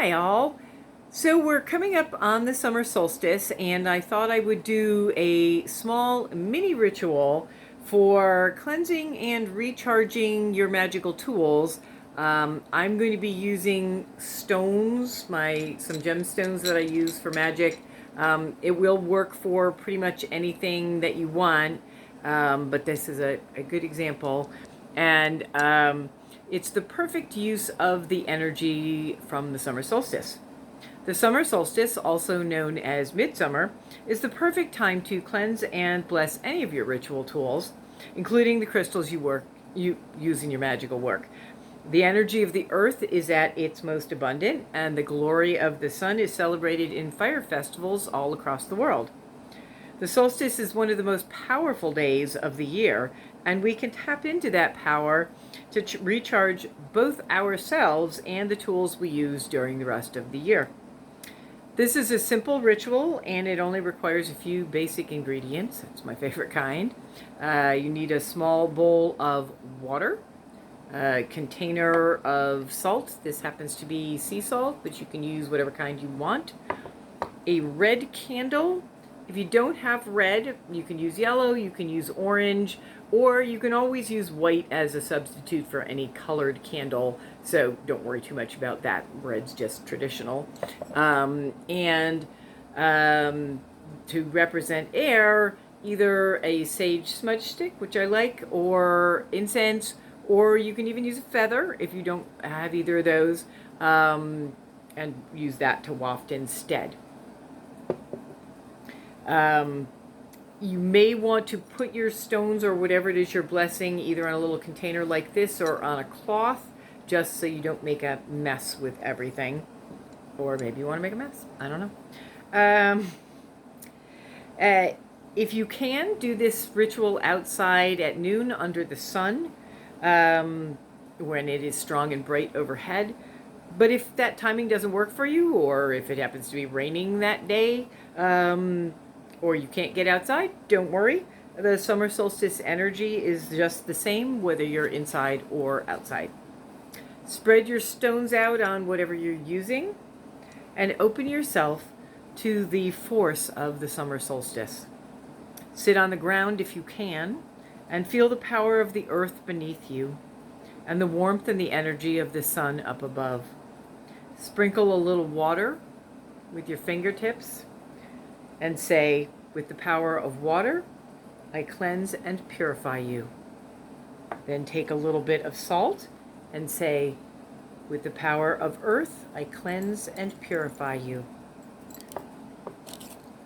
Hi all. So we're coming up on the summer solstice and I thought I would do a small mini ritual for cleansing and recharging your magical tools. I'm going to be using stones, some gemstones that I use for magic. It will work for pretty much anything that you want, but this is a good example. And it's the perfect use of the energy from the summer solstice. The summer solstice, also known as midsummer, is the perfect time to cleanse and bless any of your ritual tools, including the crystals you use in your magical work. The energy of the earth is at its most abundant, and the glory of the sun is celebrated in fire festivals all across the world. The solstice is one of the most powerful days of the year, and we can tap into that power to recharge both ourselves and the tools we use during the rest of the year. This is a simple ritual, and it only requires a few basic ingredients. It's my favorite kind. You need a small bowl of water, a container of salt. This happens to be sea salt, but you can use whatever kind you want. A red candle. If you don't have red, you can use yellow, you can use orange, or you can always use white as a substitute for any colored candle, so don't worry too much about that. Red's just traditional. And to represent air, either a sage smudge stick, which I like, or incense, or you can even use a feather if you don't have either of those, and use that to waft instead. You may want to put your stones or whatever it is you're blessing either in a little container like this or on a cloth, just so you don't make a mess with everything. Or maybe you want to make a mess. I don't know. If you can, do this ritual outside at noon under the sun, when it is strong and bright overhead. But if that timing doesn't work for you, or if it happens to be raining that day, or you can't get outside, don't worry. The summer solstice energy is just the same whether you're inside or outside. Spread your stones out on whatever you're using and open yourself to the force of the summer solstice. Sit on the ground if you can and feel the power of the earth beneath you and the warmth and the energy of the sun up above. Sprinkle a little water with your fingertips and say, with the power of water, I cleanse and purify you. Then take a little bit of salt and say, with the power of earth, I cleanse and purify you.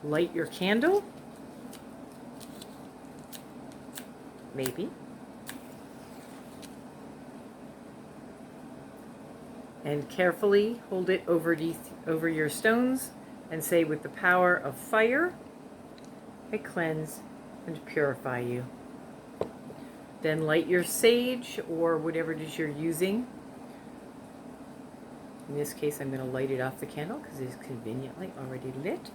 Light your candle, maybe, and carefully hold it over your stones and say, with the power of fire, I cleanse and purify you. Then light your sage or whatever it is you're using. In this case, I'm going to light it off the candle because it is conveniently already lit.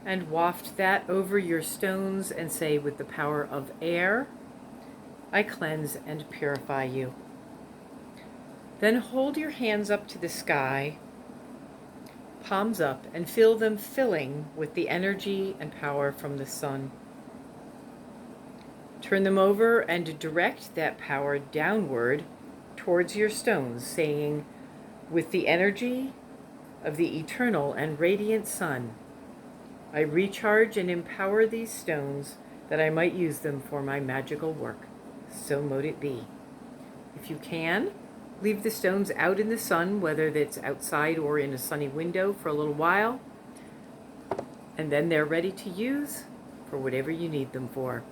And waft that over your stones and say, with the power of air, I cleanse and purify you. Then hold your hands up to the sky, palms up, and feel them filling with the energy and power from the sun. Turn them over and direct that power downward towards your stones, saying, with the energy of the eternal and radiant sun, I recharge and empower these stones that I might use them for my magical work. So mote it be. If you can, leave the stones out in the sun, whether that's outside or in a sunny window, for a little while, and then they're ready to use for whatever you need them for.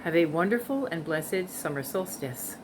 Have a wonderful and blessed summer solstice.